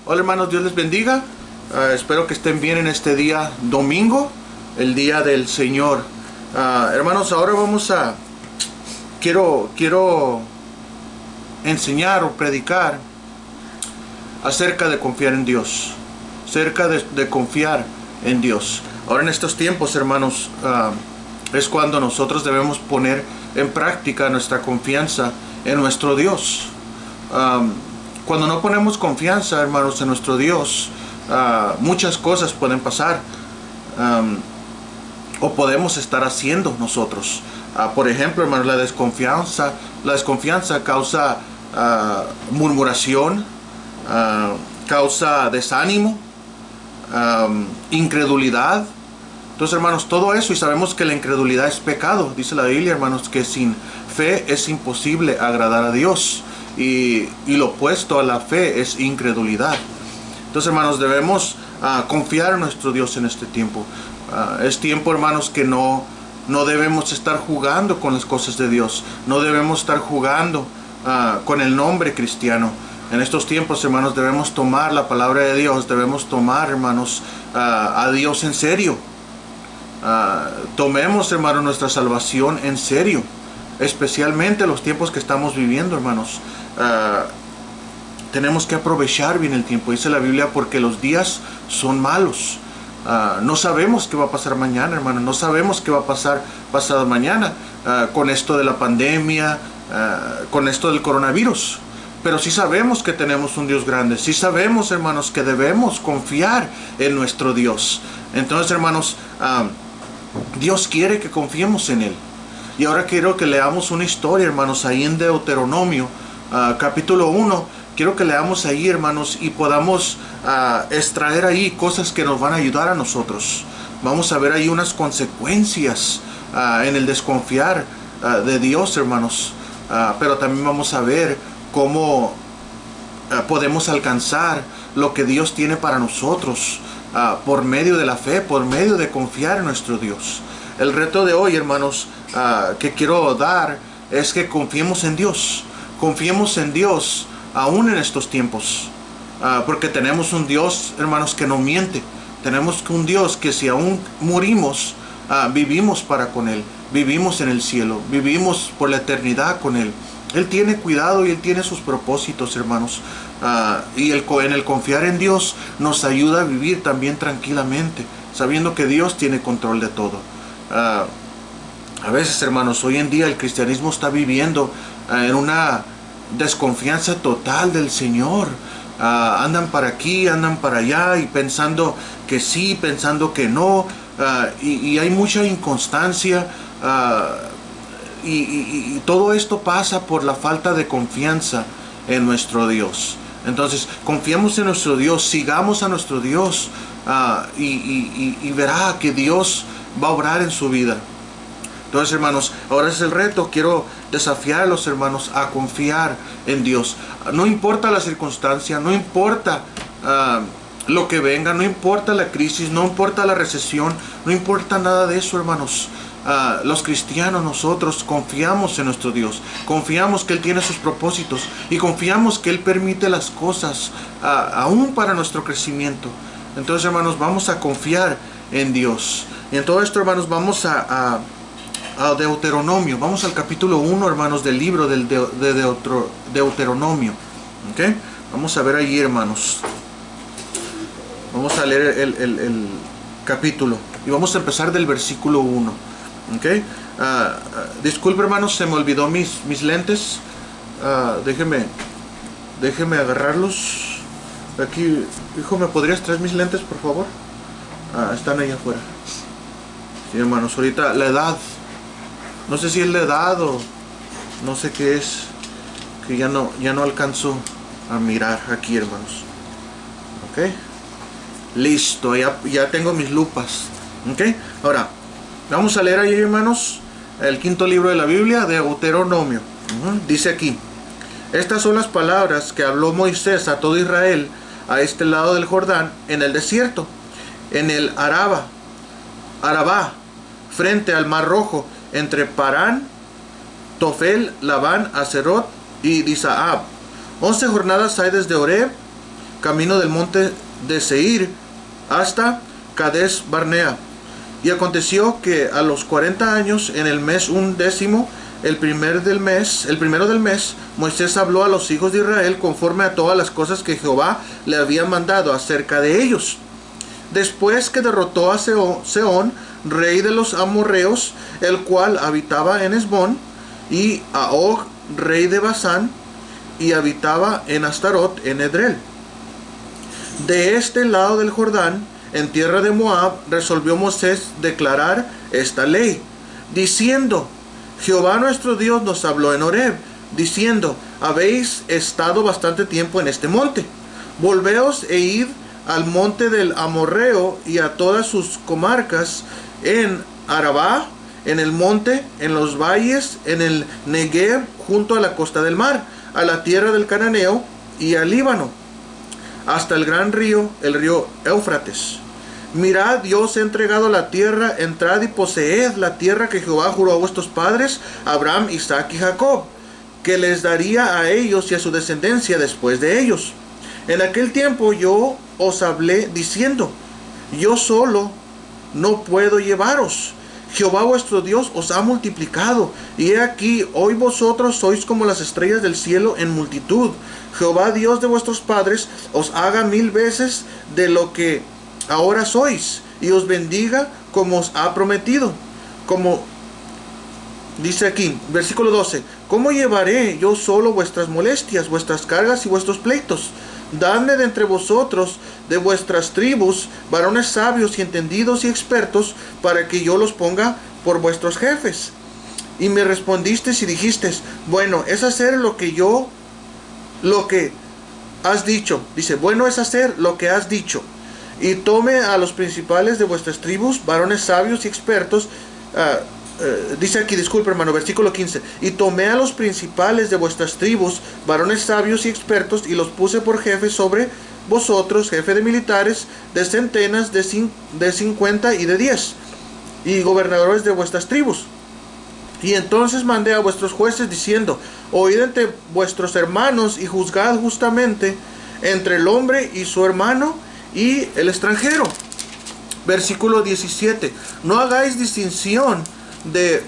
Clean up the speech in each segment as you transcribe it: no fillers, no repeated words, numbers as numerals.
Hola hermanos, Dios les bendiga. Espero que estén bien en este día domingo, el día del Señor. Hermanos, ahora quiero enseñar o predicar acerca de confiar en Dios, acerca de confiar en Dios. Ahora en estos tiempos, hermanos, es cuando nosotros debemos poner en práctica nuestra confianza en nuestro Dios. Cuando no ponemos confianza, hermanos, en nuestro Dios, muchas cosas pueden pasar, o podemos estar haciendo nosotros. Por ejemplo, hermanos, la desconfianza causa murmuración, causa desánimo, incredulidad. Entonces, hermanos, todo eso, y sabemos que la incredulidad es pecado. Dice la Biblia, hermanos, que sin fe es imposible agradar a Dios. Y lo opuesto a la fe es incredulidad. Entonces, hermanos, debemos confiar en nuestro Dios en este tiempo. Es tiempo, hermanos, que no debemos estar jugando con las cosas de Dios. No debemos estar jugando con el nombre cristiano. En estos tiempos, hermanos, debemos tomar la palabra de Dios. Debemos tomar, hermanos, a Dios en serio. Tomemos, hermanos, nuestra salvación en serio. Especialmente los tiempos que estamos viviendo, hermanos. Tenemos que aprovechar bien el tiempo. Dice la Biblia, porque los días son malos. No sabemos qué va a pasar mañana, hermano. No sabemos qué va a pasar pasado mañana con esto de la pandemia, con esto del coronavirus. Pero sí sabemos que tenemos un Dios grande. Sí sabemos, hermanos, que debemos confiar en nuestro Dios. Entonces, hermanos, Dios quiere que confiemos en Él. Y ahora quiero que leamos una historia, hermanos, ahí en Deuteronomio, capítulo 1. Quiero que leamos ahí, hermanos, y podamos extraer ahí cosas que nos van a ayudar a nosotros. Vamos a ver ahí unas consecuencias en el desconfiar de Dios, hermanos. Pero también vamos a ver cómo podemos alcanzar lo que Dios tiene para nosotros por medio de la fe, por medio de confiar en nuestro Dios. El reto de hoy, hermanos, que quiero dar es que confiemos en Dios. Confiemos en Dios aún en estos tiempos. Porque tenemos un Dios, hermanos, que no miente. Tenemos un Dios que si aún morimos, vivimos para con Él. Vivimos en el cielo. Vivimos por la eternidad con Él. Él tiene cuidado y Él tiene sus propósitos, hermanos. Y en el confiar en Dios nos ayuda a vivir también tranquilamente, sabiendo que Dios tiene control de todo. A veces, hermanos, hoy en día el cristianismo está viviendo en una desconfianza total del Señor. Andan para aquí, andan para allá, y pensando que sí, pensando que no, y hay mucha inconstancia, y todo esto pasa por la falta de confianza en nuestro Dios. Entonces, confiemos en nuestro Dios, sigamos a nuestro Dios, y verá que Dios va a obrar en su vida. Entonces, hermanos, ahora es el reto. Quiero desafiar a los hermanos a confiar en Dios. No importa la circunstancia, no importa lo que venga, no importa la crisis, no importa la recesión, no importa nada de eso, hermanos. Los cristianos, nosotros confiamos en nuestro Dios, confiamos que Él tiene sus propósitos y confiamos que Él permite las cosas aún para nuestro crecimiento. Entonces, hermanos, vamos a confiar en Dios. Y en todo esto, hermanos, vamos a Deuteronomio. Vamos al capítulo 1, hermanos, del libro de Deuteronomio. ¿Okay? Vamos a ver allí, hermanos. Vamos a leer el capítulo y vamos a empezar del versículo 1. ¿Okay? Disculpe, hermanos, se me olvidó mis lentes. Déjeme agarrarlos. Aquí, hijo, ¿me podrías traer mis lentes, por favor? Están ahí afuera. Sí, hermanos, ahorita la edad, no sé si es la edad o no sé qué es, que ya no alcanzo a mirar aquí, hermanos. Ok, listo, ya tengo mis lupas. Ok, ahora vamos a leer ahí, hermanos, el quinto libro de la Biblia, de Deuteronomio. Dice aquí: estas son las palabras que habló Moisés a todo Israel a este lado del Jordán, en el desierto, en el Arabá, frente al Mar Rojo, entre Parán, Tofel, Labán, Acerot y Disaab. 11 jornadas hay desde Horeb camino del monte de Seir hasta Cades Barnea. Y aconteció que a los 40 años, en el mes 11, el primero del mes, Moisés habló a los hijos de Israel conforme a todas las cosas que Jehová le había mandado acerca de ellos. Después que derrotó a Sehón, rey de los amorreos, el cual habitaba en Hesbón, y a Og, rey de Basán, y habitaba en Astarot, en Edrel. De este lado del Jordán, en tierra de Moab, resolvió Moisés declarar esta ley, diciendo: Jehová nuestro Dios nos habló en Horeb, diciendo: habéis estado bastante tiempo en este monte. Volveos e id al monte del Amorreo y a todas sus comarcas, en Arabá, en el monte, en los valles, en el Negev, junto a la costa del mar, a la tierra del Cananeo y al Líbano, hasta el gran río, el río Éufrates. Mirad, Dios ha entregado la tierra, entrad y poseed la tierra que Jehová juró a vuestros padres, Abraham, Isaac y Jacob, que les daría a ellos y a su descendencia después de ellos. En aquel tiempo yo os hablé diciendo: yo solo no puedo llevaros. Jehová vuestro Dios os ha multiplicado, y he aquí, hoy vosotros sois como las estrellas del cielo en multitud. Jehová Dios de vuestros padres os haga 1000 veces de lo que ahora sois, y os bendiga como os ha prometido. Como dice aquí, versículo 12: ¿cómo llevaré yo solo vuestras molestias, vuestras cargas y vuestros pleitos? Dadme de entre vosotros, de vuestras tribus, varones sabios y entendidos y expertos, para que yo los ponga por vuestros jefes. Y me respondisteis y dijisteis: bueno, es hacer lo que has dicho. Dice: bueno es hacer lo que has dicho. Y tome a los principales de vuestras tribus, varones sabios y expertos. Dice aquí, disculpe hermano, versículo 15: y tomé a los principales de vuestras tribus, varones sabios y expertos, y los puse por jefes sobre vosotros, jefe de militares, de centenas, de 50 y de 10, y gobernadores de vuestras tribus. Y entonces mandé a vuestros jueces diciendo: oíd entre vuestros hermanos y juzgad justamente entre el hombre y su hermano y el extranjero. Versículo 17: no hagáis distinción de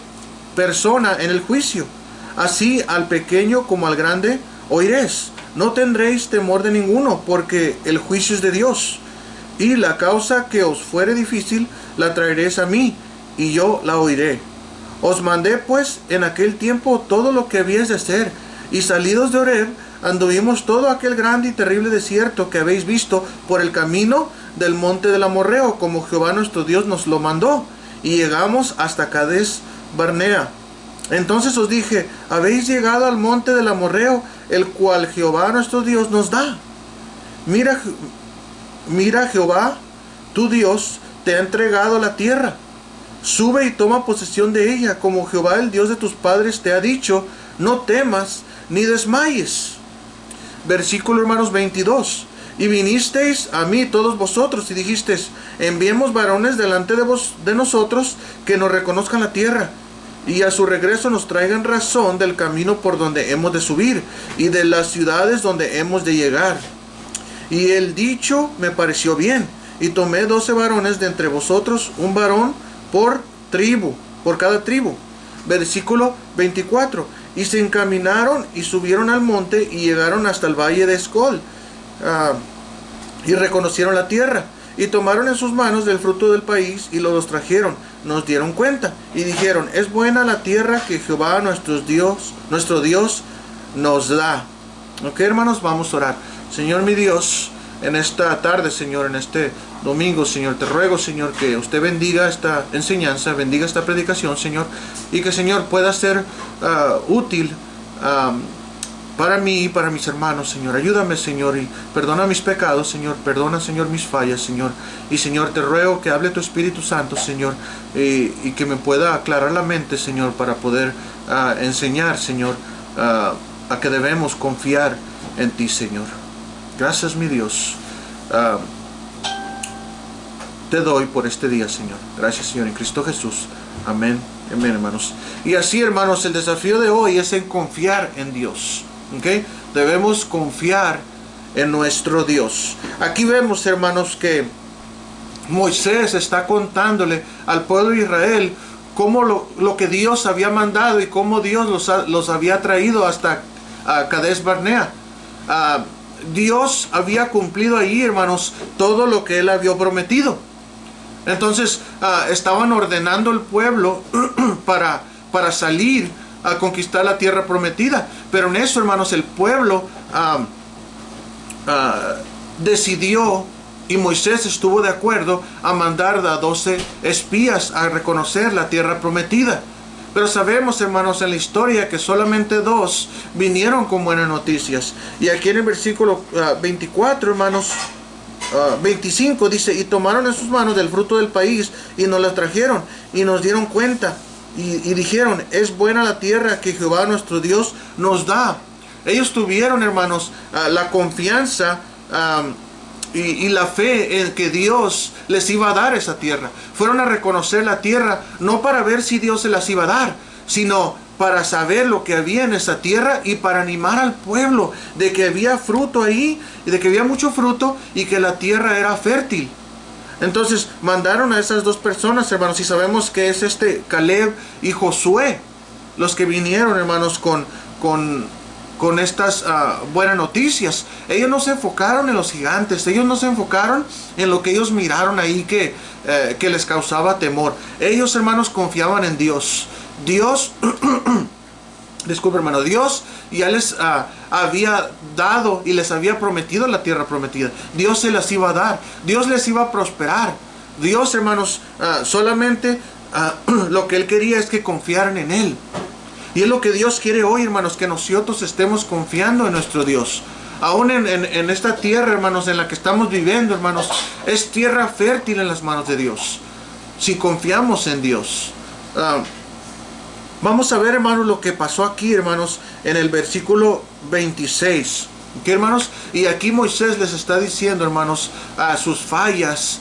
persona en el juicio, así al pequeño como al grande oiréis. No tendréis temor de ninguno, porque el juicio es de Dios, y la causa que os fuere difícil la traeréis a mí, y yo la oiré. Os mandé pues en aquel tiempo todo lo que habíais de hacer, y salidos de Horeb anduvimos todo aquel grande y terrible desierto que habéis visto por el camino del monte del Amorreo, como Jehová nuestro Dios nos lo mandó, y llegamos hasta Cades Barnea. Entonces os dije: habéis llegado al monte del Amorreo, el cual Jehová nuestro Dios nos da. Mira, Jehová tu Dios te ha entregado la tierra. Sube y toma posesión de ella, como Jehová el Dios de tus padres te ha dicho. No temas ni desmayes. Versículo hermanos 22: y vinisteis a mí todos vosotros y dijisteis: enviemos varones delante de nosotros, que nos reconozcan la tierra, y a su regreso nos traigan razón del camino por donde hemos de subir, y de las ciudades donde hemos de llegar. Y el dicho me pareció bien, y tomé 12 varones de entre vosotros, un varón por cada tribu. Versículo 24: y se encaminaron y subieron al monte y llegaron hasta el valle de Escol, y reconocieron la tierra, y tomaron en sus manos del fruto del país y los trajeron. Nos dieron cuenta y dijeron: es buena la tierra que Jehová nuestro Dios nos da. Ok, hermanos, vamos a orar. Señor mi Dios, en esta tarde, Señor, en este domingo, Señor, te ruego, Señor, que usted bendiga esta enseñanza, bendiga esta predicación, Señor, y que, Señor, pueda ser útil para mí y para mis hermanos, Señor. Ayúdame, Señor, y perdona mis pecados, Señor. Perdona, Señor, mis fallas, Señor. Y, Señor, te ruego que hable tu Espíritu Santo, Señor, y que me pueda aclarar la mente, Señor, para poder enseñar, Señor, a que debemos confiar en ti, Señor. Gracias, mi Dios. Te doy por este día, Señor. Gracias, Señor, en Cristo Jesús. Amén. Amén, hermanos. Y así, hermanos, el desafío de hoy es en confiar en Dios. ¿Okay? Debemos confiar en nuestro Dios. Aquí vemos, hermanos, que Moisés está contándole al pueblo de Israel cómo lo que Dios había mandado y cómo Dios los había traído hasta Cades Barnea. Dios había cumplido ahí, hermanos, todo lo que él había prometido. Entonces estaban ordenando el pueblo para salir a conquistar la tierra prometida. Pero en eso, hermanos, el pueblo decidió, y Moisés estuvo de acuerdo a mandar a 12 espías a reconocer la tierra prometida. Pero sabemos, hermanos, en la historia que solamente 2 vinieron con buenas noticias. Y aquí en el versículo 24, hermanos, 25 dice: y tomaron en sus manos del fruto del país y nos la trajeron y nos dieron cuenta y dijeron: es buena la tierra que Jehová nuestro Dios nos da. Ellos tuvieron, hermanos, la confianza y la fe en que Dios les iba a dar esa tierra. Fueron a reconocer la tierra no para ver si Dios se las iba a dar, sino para saber lo que había en esa tierra y para animar al pueblo de que había fruto ahí, y de que había mucho fruto y que la tierra era fértil. Entonces mandaron a esas 2 personas, hermanos, y sabemos que es Caleb y Josué los que vinieron, hermanos, con estas buenas noticias. Ellos no se enfocaron en los gigantes, ellos no se enfocaron en lo que ellos miraron ahí que les causaba temor. Ellos, hermanos, confiaban en Dios. Dios disculpe, hermano, Dios ya les había dado y les había prometido la tierra prometida. Dios se las iba a dar, Dios les iba a prosperar. Dios, hermanos, solamente lo que Él quería es que confiaran en Él. Y es lo que Dios quiere hoy, hermanos, que nosotros estemos confiando en nuestro Dios. Aún en esta tierra, hermanos, en la que estamos viviendo, hermanos, es tierra fértil en las manos de Dios, si confiamos en Dios. Vamos a ver, hermanos, lo que pasó aquí, hermanos, en el versículo 26. ¿Qué, hermanos? Y aquí Moisés les está diciendo, hermanos, sus fallas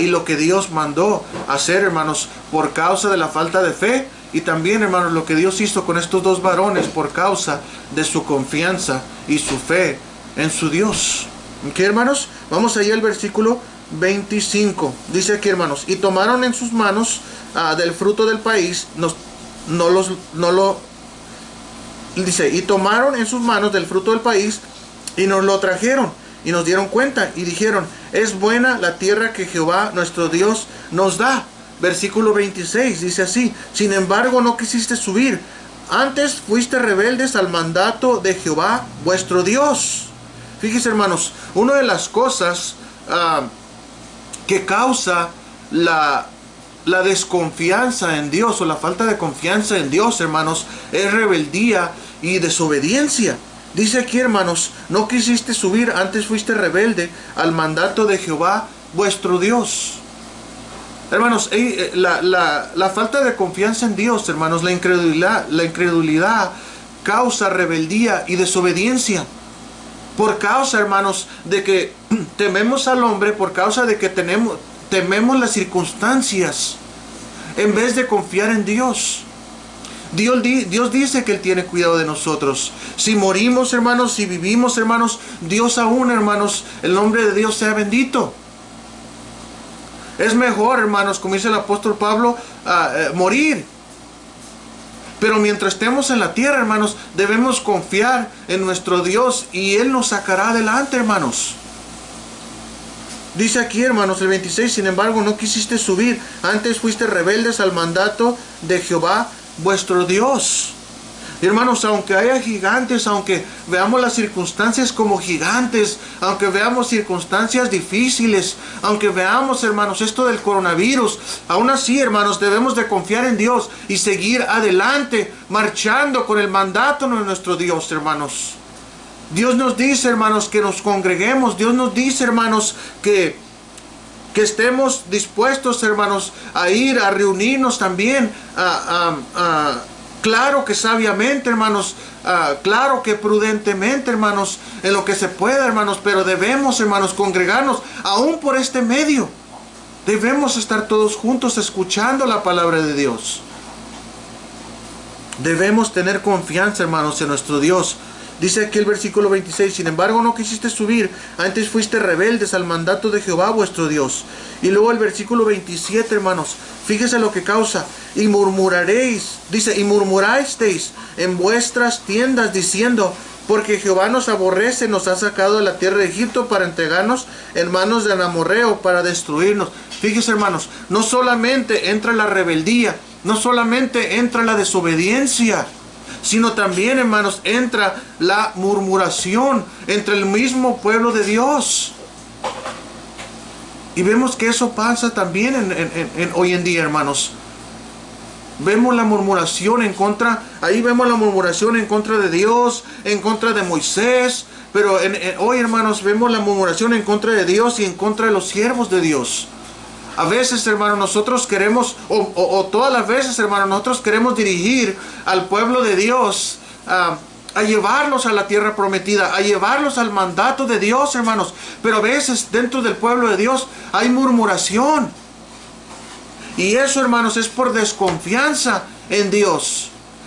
y lo que Dios mandó hacer, hermanos, por causa de la falta de fe. Y también, hermanos, lo que Dios hizo con estos 2 varones por causa de su confianza y su fe en su Dios. ¿Qué, hermanos? Vamos allá al versículo 25. Dice aquí, hermanos: y tomaron en sus manos del fruto del país, dice, y tomaron en sus manos del fruto del país y nos lo trajeron y nos dieron cuenta y dijeron: es buena la tierra que Jehová nuestro Dios nos da. Versículo 26 dice así: sin embargo no quisiste subir, antes fuiste rebeldes al mandato de Jehová vuestro Dios. Fíjense, hermanos, una de las cosas que causa la desconfianza en Dios, o la falta de confianza en Dios, hermanos, es rebeldía y desobediencia. Dice aquí, hermanos: no quisiste subir, antes fuiste rebelde al mandato de Jehová vuestro Dios. Hermanos, la falta de confianza en Dios, hermanos, la incredulidad causa rebeldía y desobediencia. Por causa, hermanos, de que tememos al hombre, por causa de que tememos las circunstancias, en vez de confiar en Dios. Dios dice que Él tiene cuidado de nosotros. Si morimos, hermanos, si vivimos, hermanos, Dios aún, hermanos, el nombre de Dios sea bendito. Es mejor, hermanos, como dice el apóstol Pablo, morir. Pero mientras estemos en la tierra, hermanos, debemos confiar en nuestro Dios y Él nos sacará adelante, hermanos. Dice aquí, hermanos, el 26: sin embargo no quisiste subir, antes fuiste rebeldes al mandato de Jehová vuestro Dios. Y, hermanos, aunque haya gigantes, aunque veamos las circunstancias como gigantes, aunque veamos circunstancias difíciles, aunque veamos, hermanos, esto del coronavirus, aún así, hermanos, debemos de confiar en Dios y seguir adelante, marchando con el mandato de nuestro Dios, hermanos. Dios nos dice, hermanos, que nos congreguemos. Dios nos dice, hermanos, que estemos dispuestos, hermanos, a ir a reunirnos también, claro que sabiamente, hermanos, claro que prudentemente, hermanos, en lo que se pueda, hermanos, pero debemos, hermanos, congregarnos aún por este medio. Debemos estar todos juntos escuchando la palabra de Dios. Debemos tener confianza, hermanos, en nuestro Dios. Dice aquí el versículo 26, sin embargo no quisiste subir, antes fuiste rebeldes al mandato de Jehová vuestro Dios. Y luego el versículo 27, hermanos, fíjese lo que causa. Y murmuraréis, dice, y murmurasteis en vuestras tiendas diciendo, porque Jehová nos aborrece, nos ha sacado de la tierra de Egipto para entregarnos en manos del amorreo, para destruirnos. Fíjese, hermanos, no solamente entra la rebeldía, no solamente entra la desobediencia, sino también, hermanos, entra la murmuración entre el mismo pueblo de Dios. Y vemos que eso pasa también hoy en día, hermanos. Vemos la murmuración en contra, ahí vemos la murmuración en contra de Dios, en contra de Moisés, pero hoy, hermanos, vemos la murmuración en contra de Dios y en contra de los siervos de Dios. A veces, hermanos, nosotros queremos, o todas las veces, hermanos, nosotros queremos dirigir al pueblo de Dios a llevarlos a la tierra prometida, a llevarlos al mandato de Dios, hermanos. Pero a veces dentro del pueblo de Dios hay murmuración. Y eso, hermanos, es por desconfianza en Dios.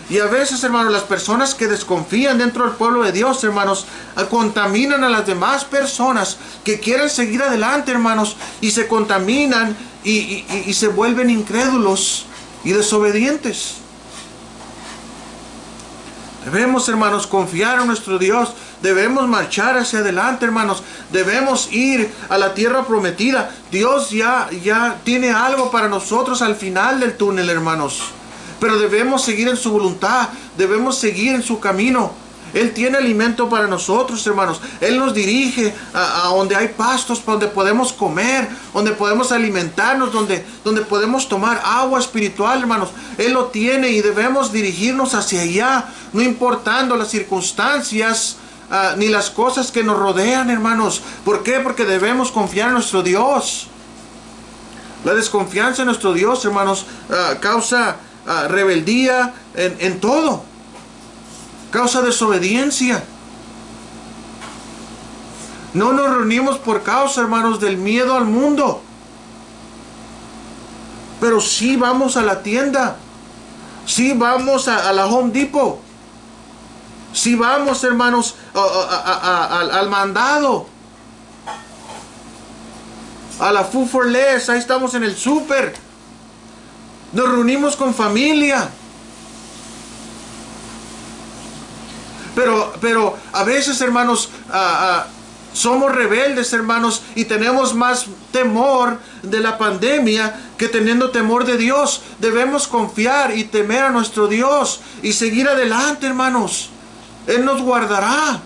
Y a veces, hermanos, las personas que desconfían dentro del pueblo de Dios, hermanos, contaminan a las demás personas que quieren seguir adelante, hermanos, y se contaminan y se vuelven incrédulos y desobedientes. Debemos, hermanos, confiar en nuestro Dios. Debemos marchar hacia adelante, hermanos. Debemos ir a la tierra prometida. Dios ya tiene algo para nosotros al final del túnel, hermanos. Pero debemos seguir en su voluntad. Debemos seguir en su camino. Él tiene alimento para nosotros, hermanos. Él nos dirige a donde hay pastos, donde podemos comer, donde podemos alimentarnos, donde podemos tomar agua espiritual, hermanos. Él lo tiene y debemos dirigirnos hacia allá, no importando las circunstancias ni las cosas que nos rodean, hermanos. ¿Por qué? Porque debemos confiar en nuestro Dios. La desconfianza en nuestro Dios, hermanos, causa rebeldía en todo. Causa desobediencia. No nos reunimos por causa, hermanos, del miedo al mundo. Pero sí vamos a la tienda. Sí vamos a la Home Depot. Sí vamos, hermanos, al mandado. A la Food for Less. Ahí estamos en el súper. Nos reunimos con familia. Pero a veces, hermanos, somos rebeldes, hermanos, y tenemos más temor de la pandemia que teniendo temor de Dios. Debemos confiar y temer a nuestro Dios y seguir adelante, hermanos. Él nos guardará.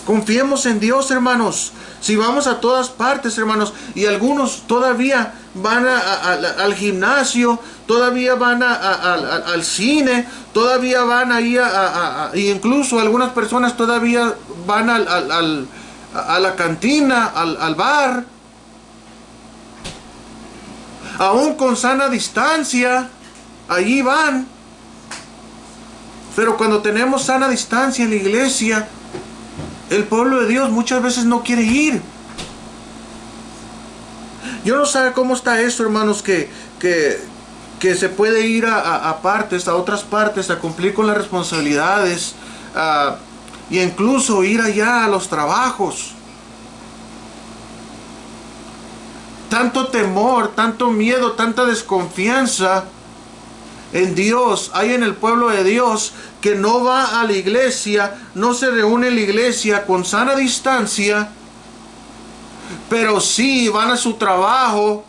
Confiemos en Dios, hermanos. Si vamos a todas partes, hermanos, y algunos todavía van al gimnasio, todavía van al cine, todavía van ahí incluso algunas personas todavía van a la cantina, al bar, aún con sana distancia, allí van. Pero cuando tenemos sana distancia en la iglesia, el pueblo de Dios muchas veces no quiere ir. Yo no sé cómo está eso, hermanos, que se puede ir a partes, a otras partes, a cumplir con las responsabilidades, y incluso ir allá a los trabajos. Tanto temor, tanto miedo, tanta desconfianza en Dios hay en el pueblo de Dios, que no va a la iglesia, no se reúne en la iglesia con sana distancia, pero sí van a su trabajo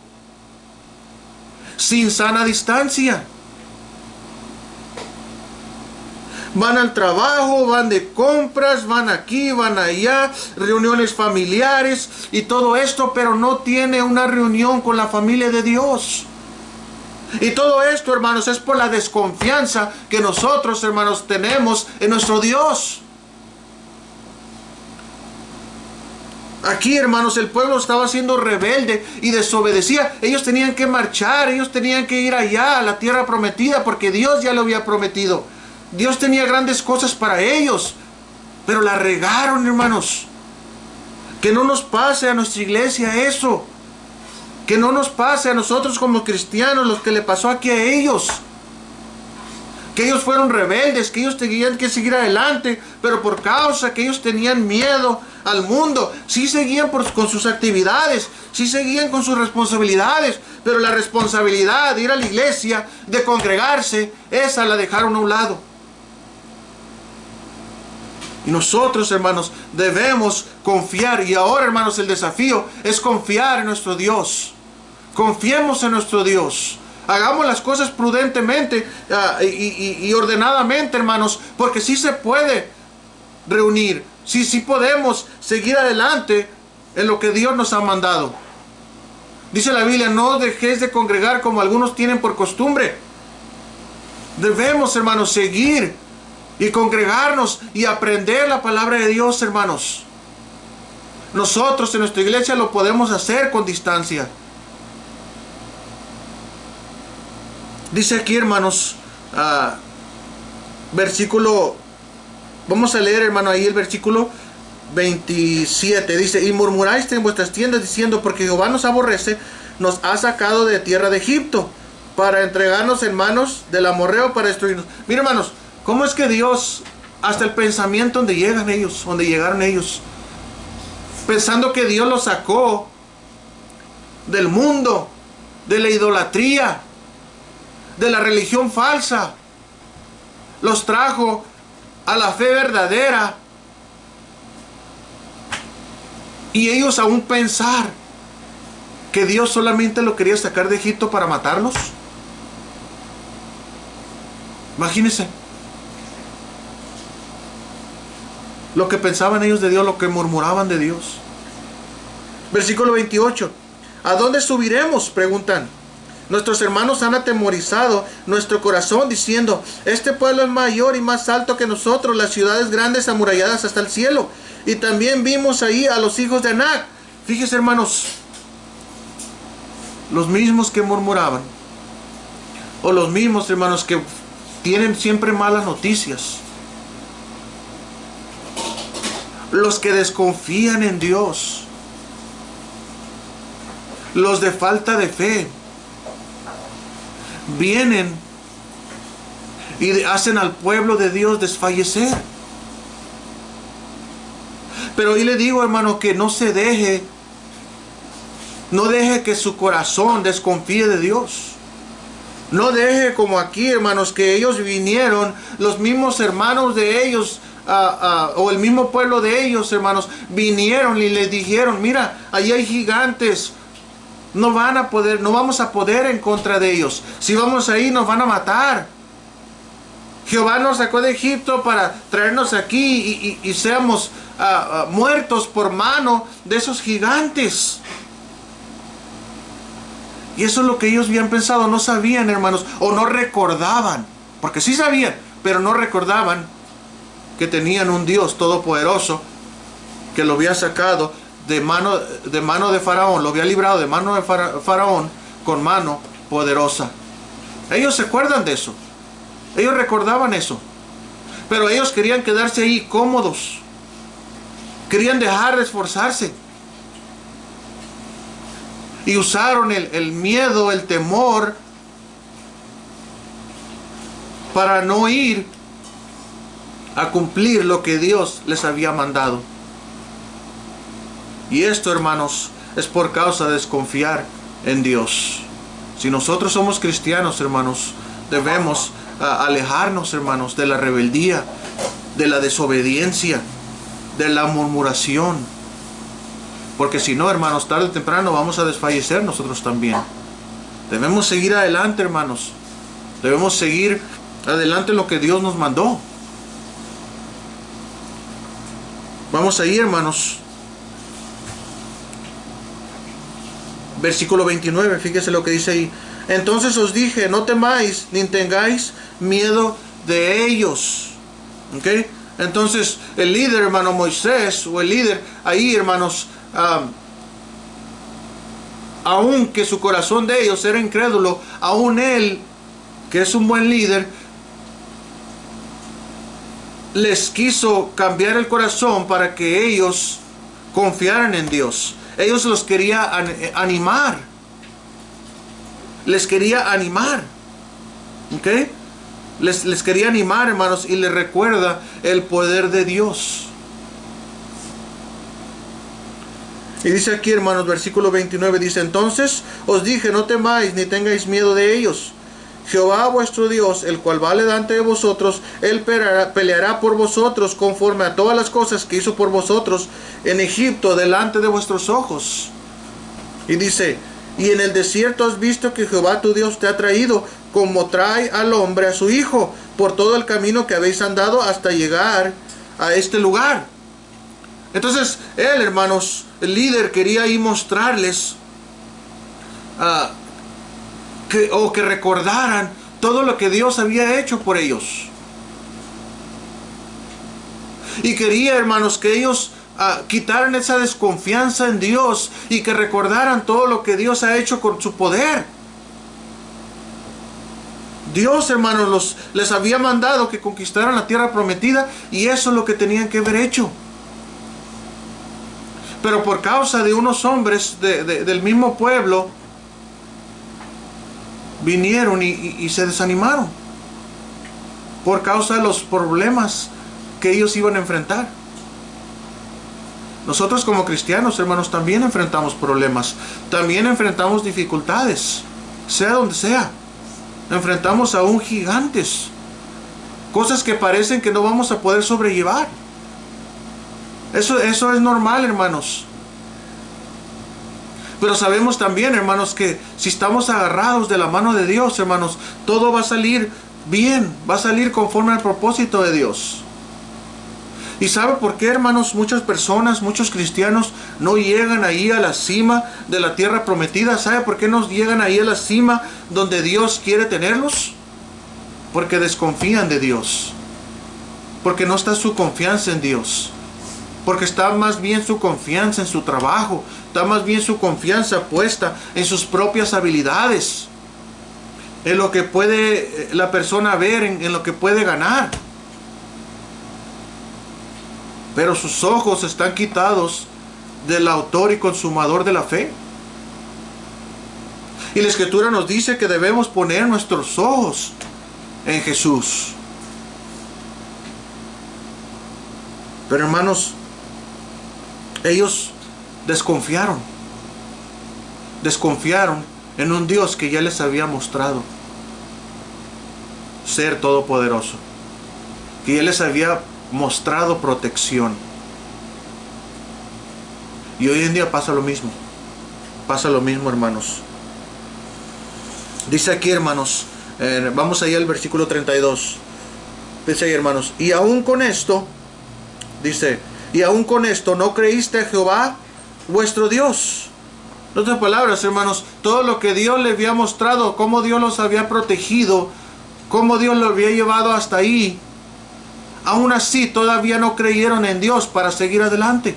sin sana distancia. Van al trabajo, van de compras, van aquí, van allá, reuniones familiares y todo esto, pero no tiene una reunión con la familia de Dios. Y todo esto, hermanos, es por la desconfianza que nosotros, hermanos, tenemos en nuestro Dios. Aquí, hermanos, el pueblo estaba siendo rebelde y desobedecía. Ellos tenían que marchar, ellos tenían que ir allá a la tierra prometida porque Dios ya lo había prometido. Dios tenía grandes cosas para ellos, pero la regaron, hermanos. Que no nos pase a nuestra iglesia eso. Que no nos pase a nosotros como cristianos lo que le pasó aquí a ellos. que ellos fueron rebeldes, que ellos tenían que seguir adelante, pero por causa que ellos tenían miedo al mundo, sí seguían con sus actividades, sí seguían con sus responsabilidades, pero la responsabilidad de ir a la iglesia, de congregarse, esa la dejaron a un lado. Y nosotros, hermanos, debemos confiar. Y ahora, hermanos, el desafío es confiar en nuestro Dios. Confiemos en nuestro Dios. Hagamos las cosas prudentemente y ordenadamente, hermanos, porque sí se puede reunir. Sí podemos seguir adelante en lo que Dios nos ha mandado. Dice la Biblia, no dejéis de congregar como algunos tienen por costumbre. Debemos, hermanos, seguir y congregarnos y aprender la palabra de Dios, hermanos. Nosotros en nuestra iglesia lo podemos hacer con distancia. Dice aquí, hermanos, versículo, vamos a leer, hermano, ahí el versículo 27. Dice, y murmuráis en vuestras tiendas diciendo, porque Jehová nos aborrece, nos ha sacado de tierra de Egipto, para entregarnos en manos del amorreo para destruirnos. Mira, hermanos, ¿cómo es que Dios, hasta el pensamiento donde llegaron ellos, pensando que Dios los sacó del mundo, de la idolatría, de la religión falsa, los trajo a la fe verdadera, y ellos aún pensar que Dios solamente lo quería sacar de Egipto para matarlos? Imagínense lo que pensaban ellos de Dios, lo que murmuraban de Dios. Versículo 28. ¿A dónde subiremos?, preguntan. Nuestros hermanos han atemorizado nuestro corazón diciendo, este pueblo es mayor y más alto que nosotros, las ciudades grandes amuralladas hasta el cielo. Y también vimos ahí a los hijos de Anac. Fíjense, hermanos, los mismos que murmuraban, o los mismos, hermanos, que tienen siempre malas noticias, los que desconfían en Dios, los de falta de fe, vienen y hacen al pueblo de Dios desfallecer. Pero hoy le digo, hermano, que no deje que su corazón desconfíe de Dios. No deje como aquí, hermanos, que ellos vinieron, los mismos hermanos de ellos, o el mismo pueblo de ellos, hermanos, vinieron y les dijeron, mira, allí hay gigantes, no vamos a poder en contra de ellos. Si vamos ahí nos van a matar. Jehová nos sacó de Egipto para traernos aquí y seamos muertos por mano de esos gigantes. Y eso es lo que ellos habían pensado. No sabían, hermanos, o no recordaban, porque sí sabían, pero no recordaban que tenían un Dios todopoderoso que lo había sacado de mano de Faraón, lo había librado de mano de Faraón con mano poderosa. Ellos se acuerdan de eso, ellos recordaban eso, pero ellos querían quedarse ahí cómodos, querían dejar de esforzarse, y usaron el miedo, el temor, para no ir a cumplir lo que Dios les había mandado. Y esto, hermanos, es por causa de desconfiar en Dios. Si nosotros somos cristianos, hermanos, debemos alejarnos, hermanos, de la rebeldía, de la desobediencia, de la murmuración. Porque si no, hermanos, tarde o temprano vamos a desfallecer nosotros también. Debemos seguir adelante, hermanos. Debemos seguir adelante lo que Dios nos mandó. Vamos ahí, hermanos. Versículo 29, fíjese lo que dice ahí. Entonces os dije, no temáis, ni tengáis miedo de ellos. ¿Ok? Entonces, el líder, hermano Moisés, o el líder ahí, hermanos, aunque su corazón de ellos era incrédulo, aún él, que es un buen líder, les quiso cambiar el corazón para que ellos confiaran en Dios. Ellos los quería animar. Les quería animar. ¿Ok? les quería animar, hermanos, y les recuerda el poder de Dios. Y dice aquí, hermanos, versículo 29, dice: entonces os dije, no temáis ni tengáis miedo de ellos. Jehová vuestro Dios, el cual va delante de vosotros, Él peleará por vosotros conforme a todas las cosas que hizo por vosotros en Egipto, delante de vuestros ojos. Y dice: y en el desierto has visto que Jehová tu Dios te ha traído, como trae al hombre a su hijo, por todo el camino que habéis andado hasta llegar a este lugar. Entonces, él, hermanos, el líder, quería ahí mostrarles que recordaran todo lo que Dios había hecho por ellos. Y quería, hermanos, que ellos quitaran esa desconfianza en Dios y que recordaran todo lo que Dios ha hecho con su poder. Dios, hermanos, les había mandado que conquistaran la tierra prometida, y eso es lo que tenían que haber hecho. Pero por causa de unos hombres del mismo pueblo, vinieron y se desanimaron por causa de los problemas que ellos iban a enfrentar. Nosotros como cristianos, hermanos, también enfrentamos problemas, también enfrentamos dificultades, sea donde sea. Enfrentamos aún gigantes, cosas que parecen que no vamos a poder sobrellevar. Eso es normal, hermanos. Pero sabemos también, hermanos, que si estamos agarrados de la mano de Dios, hermanos, todo va a salir bien, va a salir conforme al propósito de Dios. ¿Y sabe por qué, hermanos? Muchas personas, muchos cristianos no llegan ahí a la cima de la tierra prometida. ¿Sabe por qué no llegan ahí a la cima donde Dios quiere tenerlos? Porque desconfían de Dios. Porque no está su confianza en Dios. Porque está más bien su confianza en su trabajo. Está más bien su confianza puesta en sus propias habilidades. En lo que puede la persona ver, en lo que puede ganar. Pero sus ojos están quitados del autor y consumador de la fe. Y la Escritura nos dice que debemos poner nuestros ojos en Jesús. Pero, hermanos, ellos desconfiaron en un Dios que ya les había mostrado ser todopoderoso, que ya les había mostrado protección. Y hoy en día pasa lo mismo, hermanos. Dice aquí, hermanos, vamos allá al versículo 32. Dice ahí, hermanos: y aún con esto, dice, y aún con esto no creíste a Jehová vuestro Dios. En otras palabras, hermanos, todo lo que Dios les había mostrado, cómo Dios los había protegido, cómo Dios los había llevado hasta ahí, aún así todavía no creyeron en Dios para seguir adelante.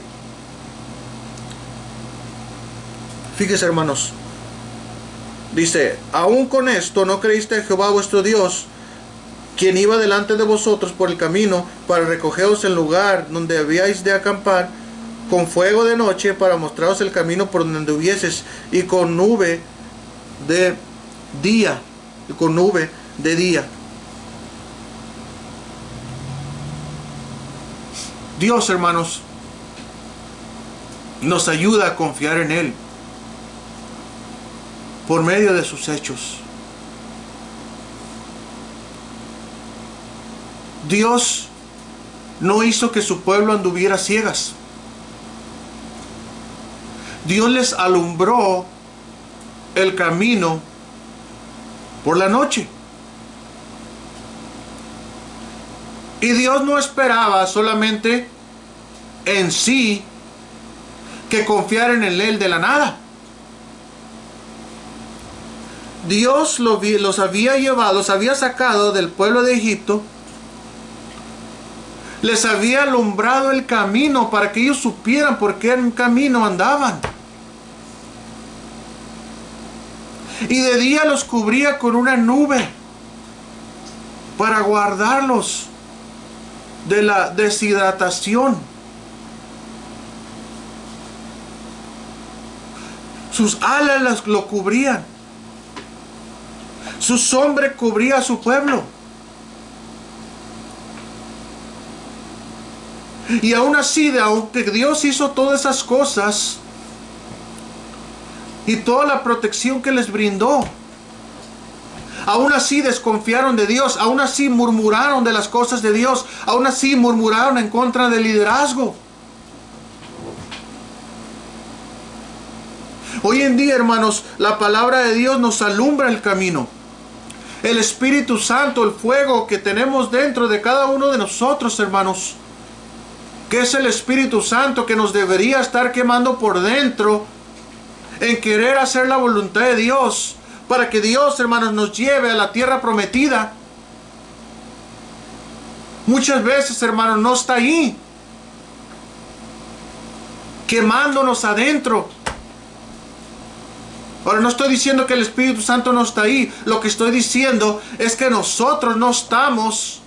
Fíjese, hermanos, dice: aún con esto no creíste a Jehová vuestro Dios, quien iba delante de vosotros por el camino para recogeros el lugar donde habíais de acampar, con fuego de noche para mostraros el camino por donde anduvieses, y con nube de día. Dios, hermanos, nos ayuda a confiar en Él por medio de sus hechos. Dios no hizo que su pueblo anduviera ciegas. Dios les alumbró el camino por la noche. Y Dios no esperaba solamente en sí que confiaran en Él de la nada. Dios los había llevado, los había sacado del pueblo de Egipto. Les había alumbrado el camino para que ellos supieran por qué camino andaban. Y de día los cubría con una nube para guardarlos de la deshidratación. Sus alas lo cubrían. Su sombra cubría a su pueblo. Y aún así, aunque Dios hizo todas esas cosas y toda la protección que les brindó, aún así desconfiaron de Dios, aún así murmuraron de las cosas de Dios, aún así murmuraron en contra del liderazgo. Hoy en día, hermanos, la palabra de Dios nos alumbra el camino. El Espíritu Santo, el fuego que tenemos dentro de cada uno de nosotros, hermanos, que es el Espíritu Santo que nos debería estar quemando por dentro en querer hacer la voluntad de Dios, para que Dios, hermanos, nos lleve a la tierra prometida. Muchas veces, hermanos, no está ahí, quemándonos adentro. Ahora, no estoy diciendo que el Espíritu Santo no está ahí. Lo que estoy diciendo es que nosotros no estamos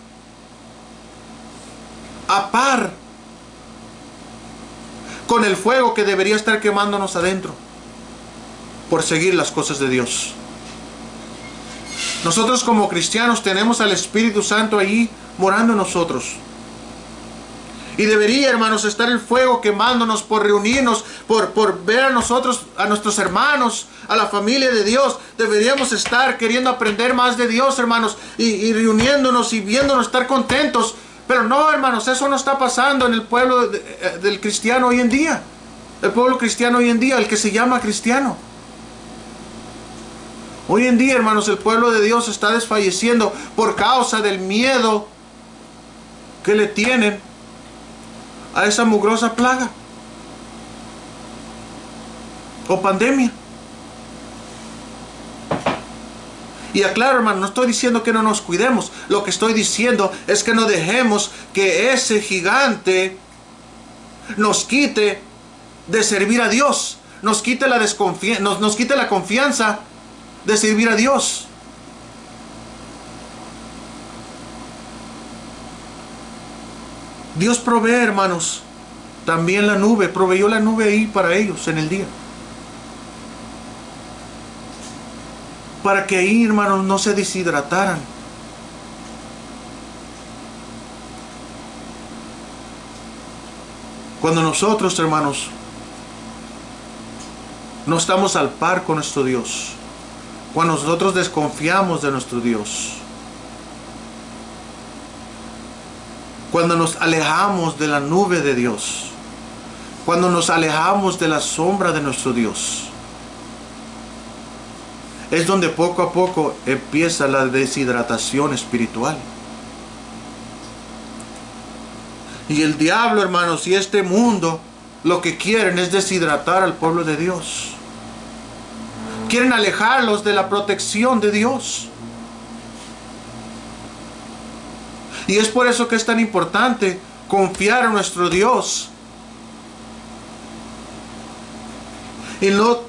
a par con el fuego que debería estar quemándonos adentro por seguir las cosas de Dios. Nosotros como cristianos tenemos al Espíritu Santo ahí morando en nosotros. Y debería, hermanos, estar el fuego quemándonos por reunirnos, por ver a nosotros, a nuestros hermanos, a la familia de Dios. Deberíamos estar queriendo aprender más de Dios, hermanos, y reuniéndonos y viéndonos estar contentos. Pero no, hermanos, eso no está pasando en el pueblo del cristiano hoy en día. El pueblo cristiano hoy en día, el que se llama cristiano. Hoy en día, hermanos, el pueblo de Dios está desfalleciendo por causa del miedo que le tienen a esa mugrosa plaga o pandemia. Y aclaro, hermano, no estoy diciendo que no nos cuidemos. Lo que estoy diciendo es que no dejemos que ese gigante nos quite de servir a Dios, nos quite nos quite la confianza de servir a Dios. Dios provee, hermanos, también la nube, proveyó la nube ahí para ellos en el día. Para que ahí, hermanos, no se deshidrataran. Cuando nosotros, hermanos, no estamos al par con nuestro Dios, cuando nosotros desconfiamos de nuestro Dios, cuando nos alejamos de la nube de Dios, cuando nos alejamos de la sombra de nuestro Dios, es donde poco a poco empieza la deshidratación espiritual. Y el diablo, hermanos, y este mundo, lo que quieren es deshidratar al pueblo de Dios. Quieren alejarlos de la protección de Dios. Y es por eso que es tan importante confiar en nuestro Dios y no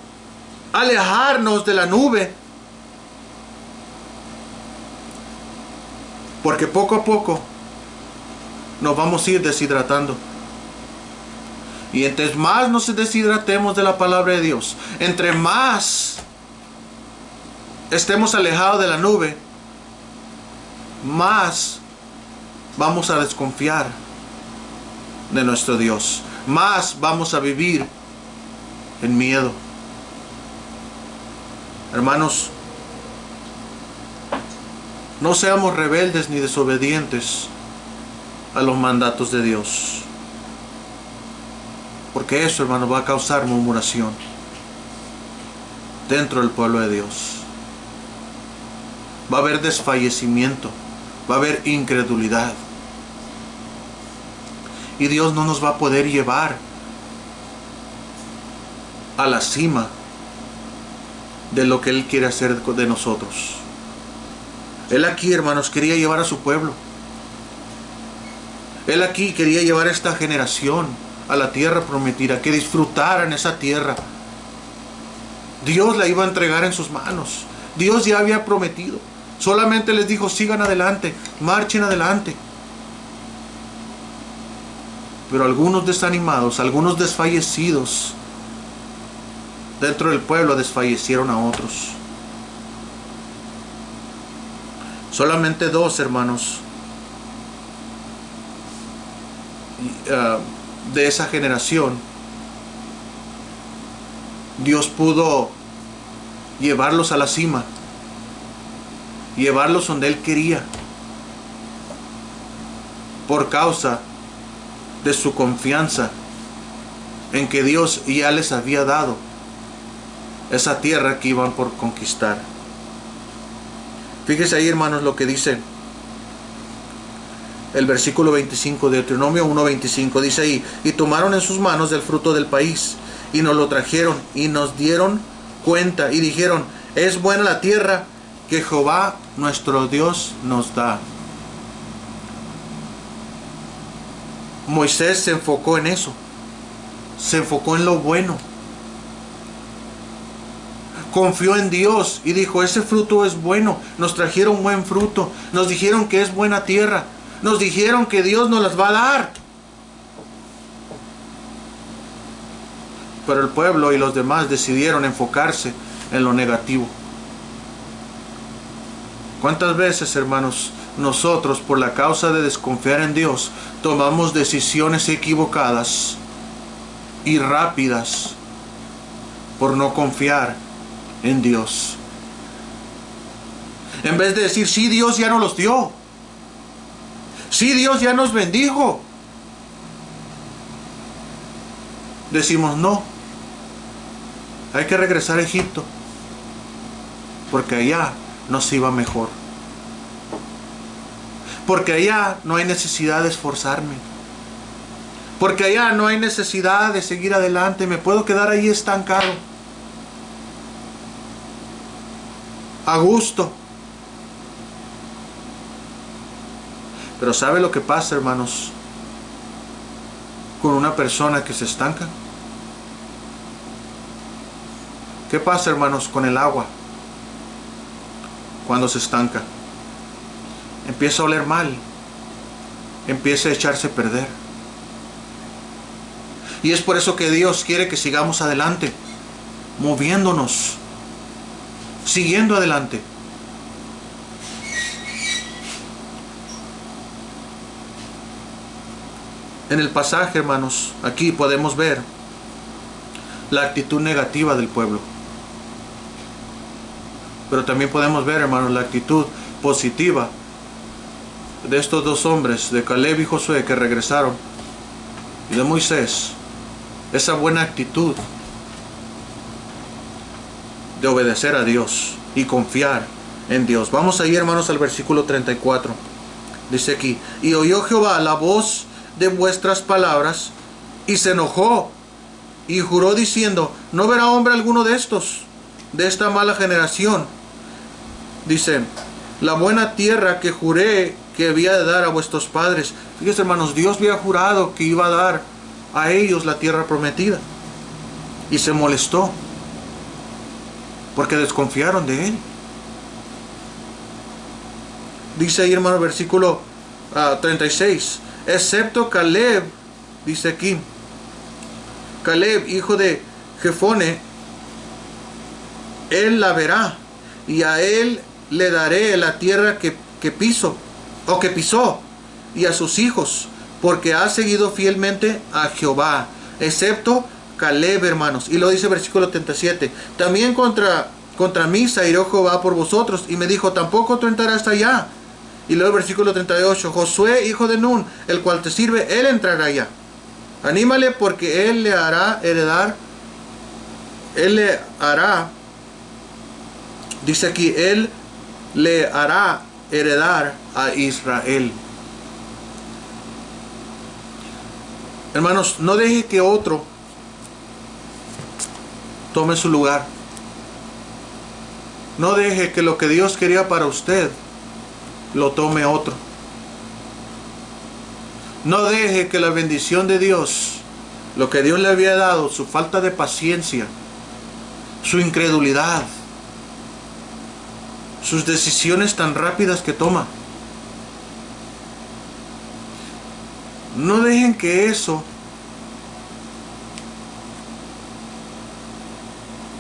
alejarnos de la nube, porque poco a poco nos vamos a ir deshidratando. Y entre más nos deshidratemos de la palabra de Dios, entre más estemos alejados de la nube, más vamos a desconfiar de nuestro Dios, más vamos a vivir en miedo. Hermanos, no seamos rebeldes ni desobedientes a los mandatos de Dios, porque eso, hermano, va a causar murmuración dentro del pueblo de Dios. Va a haber desfallecimiento, va a haber incredulidad, y Dios no nos va a poder llevar a la cima de lo que Él quiere hacer de nosotros. Él aquí, hermanos, quería llevar a su pueblo. Él aquí quería llevar a esta generación a la tierra prometida, que disfrutaran esa tierra. Dios la iba a entregar en sus manos. Dios ya había prometido. Solamente les dijo: sigan adelante, marchen adelante. Pero algunos desanimados, algunos desfallecidos dentro del pueblo, desfallecieron a otros. Solamente dos, hermanos, de esa generación, Dios pudo llevarlos a la cima, llevarlos donde Él quería, por causa de su confianza en que Dios ya les había dado esa tierra que iban por conquistar. Fíjese ahí, hermanos, lo que dice el versículo 25 de Deuteronomio 1:25. Dice ahí: y tomaron en sus manos del fruto del país, y nos lo trajeron, y nos dieron cuenta, y dijeron: es buena la tierra que Jehová nuestro Dios nos da. Moisés se enfocó en eso, se enfocó en lo bueno, confió en Dios y dijo: ese fruto es bueno, nos trajeron buen fruto, nos dijeron que es buena tierra, nos dijeron que Dios nos las va a dar. Pero el pueblo y los demás decidieron enfocarse en lo negativo. ¿Cuántas veces, hermanos, nosotros, por la causa de desconfiar en Dios, tomamos decisiones equivocadas y rápidas por no confiar en Dios? En vez de decir: sí, Dios ya nos los dio, sí, Dios ya nos bendijo, decimos: no, hay que regresar a Egipto, porque allá nos iba mejor, porque allá no hay necesidad de esforzarme, porque allá no hay necesidad de seguir adelante, me puedo quedar ahí estancado, a gusto. Pero ¿sabe lo que pasa, hermanos, con una persona que se estanca? ¿Qué pasa, hermanos, con el agua cuando se estanca? Empieza a oler mal, empieza a echarse a perder. Y es por eso que Dios quiere que sigamos adelante, moviéndonos, siguiendo adelante. En el pasaje, hermanos, aquí podemos ver la actitud negativa del pueblo, pero también podemos ver, hermanos, la actitud positiva de estos dos hombres, de Caleb y Josué, que regresaron, y de Moisés, esa buena actitud de obedecer a Dios y confiar en Dios. Vamos ahí, hermanos, al versículo 34. Dice aquí: y oyó Jehová la voz de vuestras palabras, y se enojó, y juró diciendo: no verá hombre alguno de estos, de esta mala generación. Dice: la buena tierra que juré que había de dar a vuestros padres. Fíjense, hermanos, Dios había jurado que iba a dar a ellos la tierra prometida, y se molestó porque desconfiaron de Él. Dice ahí, hermano, versículo 36: excepto Caleb, dice aquí, Caleb, hijo de Jefone, él la verá, y a él le daré la tierra que pisó, y a sus hijos, porque ha seguido fielmente a Jehová. Excepto Caleb, hermanos. Y lo dice versículo 37: también contra mí se airó Jehová por vosotros, y me dijo: tampoco tú entrarás hasta allá. Y luego el versículo 38: Josué, hijo de Nun, el cual te sirve, él entrará allá. Anímale, porque él le hará heredar, dice aquí, él le hará heredar a Israel. Hermanos, no deje que otro tome su lugar. No deje que lo que Dios quería para usted lo tome otro. No deje que la bendición de Dios, lo que Dios le había dado, su falta de paciencia, su incredulidad, sus decisiones tan rápidas que toma, no dejen que eso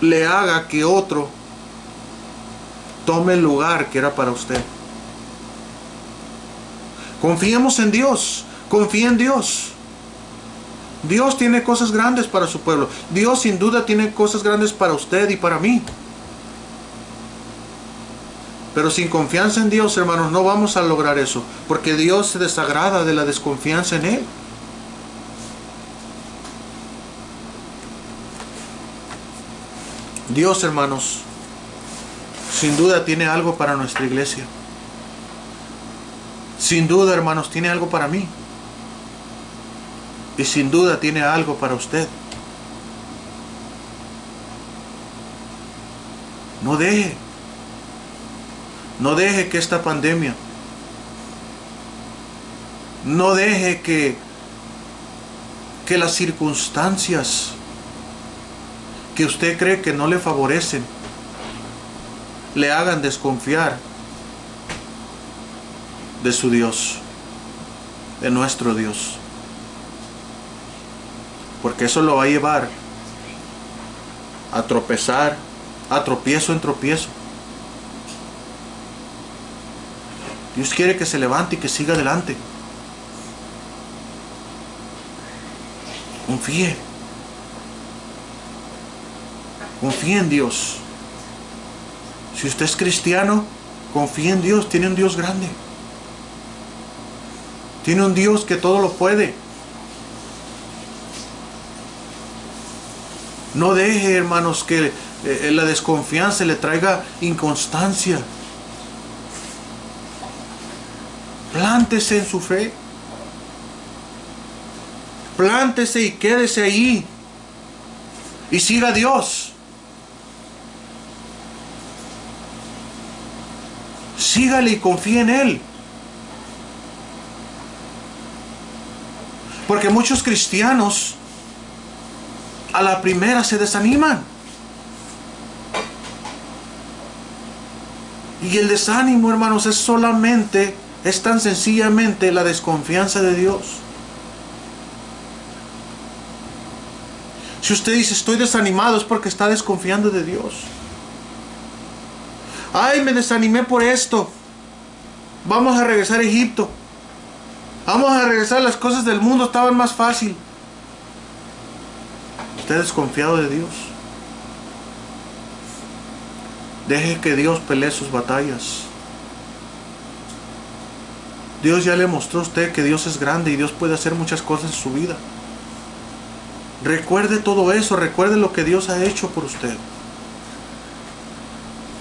le haga que otro tome el lugar que era para usted. Confiemos en Dios, confíe en Dios. Dios tiene cosas grandes para su pueblo. Dios sin duda tiene cosas grandes para usted y para mí. Pero sin confianza en Dios, hermanos, no vamos a lograr eso, porque Dios se desagrada de la desconfianza en Él. Dios, hermanos, sin duda tiene algo para nuestra iglesia. Sin duda, hermanos, tiene algo para mí. Y sin duda tiene algo para usted. No deje que esta pandemia, no deje que las circunstancias que usted cree que no le favorecen, le hagan desconfiar de su Dios, de nuestro Dios. Porque eso lo va a llevar a tropezar, a tropiezo en tropiezo. Dios quiere que se levante y que siga adelante. Confíe. Confíe en Dios. Si usted es cristiano, confíe en Dios. Tiene un Dios grande. Tiene un Dios que todo lo puede. No deje, hermanos, que la desconfianza le traiga inconstancia. Plántese en su fe. Plántese y quédese ahí. Y siga a Dios. Sígale y confíe en Él. Porque muchos cristianos a la primera se desaniman. Y el desánimo, hermanos, es tan sencillamente la desconfianza de Dios. Si usted dice estoy desanimado, es porque está desconfiando de Dios. Ay, me desanimé por esto. Vamos a regresar a Egipto. Vamos a regresar, las cosas del mundo estaban más fácil. Usted es desconfiado de Dios. Deje que Dios pelee sus batallas. Dios ya le mostró a usted que Dios es grande y Dios puede hacer muchas cosas en su vida. Recuerde todo eso, recuerde lo que Dios ha hecho por usted.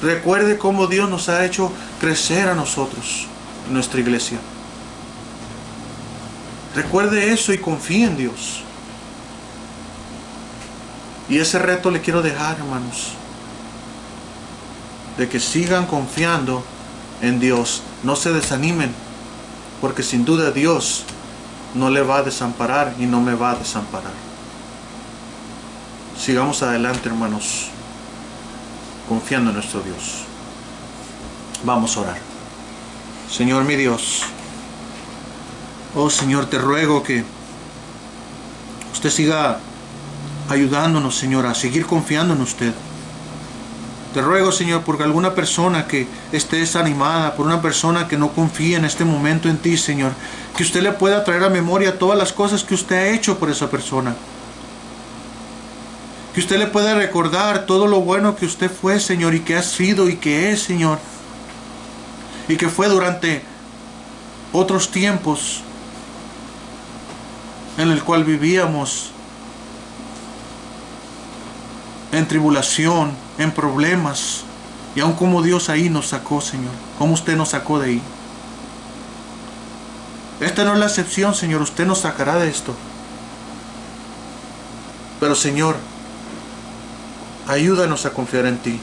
Recuerde cómo Dios nos ha hecho crecer a nosotros, en nuestra iglesia. Recuerde eso y confíe en Dios. Y ese reto le quiero dejar, hermanos, de que sigan confiando en Dios. No se desanimen, porque sin duda Dios no le va a desamparar y no me va a desamparar. Sigamos adelante, hermanos, confiando en nuestro Dios. Vamos a orar. Señor mi Dios, oh Señor, te ruego que usted siga ayudándonos, Señor, a seguir confiando en usted. Te ruego, Señor, por alguna persona que esté desanimada, por una persona que no confía en este momento en ti, Señor, que usted le pueda traer a memoria todas las cosas que usted ha hecho por esa persona. Que usted le pueda recordar todo lo bueno que usted fue, Señor, y que ha sido y que es, Señor. Y que fue durante otros tiempos en el cual vivíamos en tribulación, en problemas, y aun como Dios ahí nos sacó, Señor, como usted nos sacó de ahí. Esta no es la excepción, Señor, usted nos sacará de esto. Pero, Señor, ayúdanos a confiar en ti.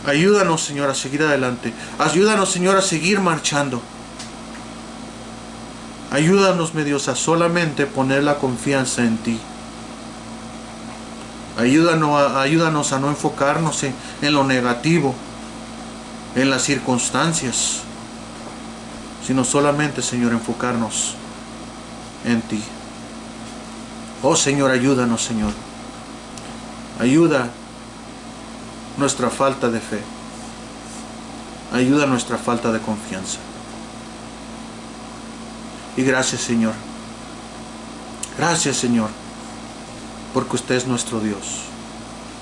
Ayúdanos, Señor, a seguir adelante. Ayúdanos, Señor, a seguir marchando. Ayúdanos, mi Dios, a solamente poner la confianza en ti. Ayúdanos a no enfocarnos en lo negativo, en las circunstancias, sino solamente, Señor, enfocarnos en ti. Oh, Señor, ayúdanos, Señor. Ayuda nuestra falta de fe. Ayuda nuestra falta de confianza. Y gracias, Señor. Gracias, Señor. porque usted es nuestro Dios.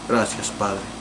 Gracias, Padre.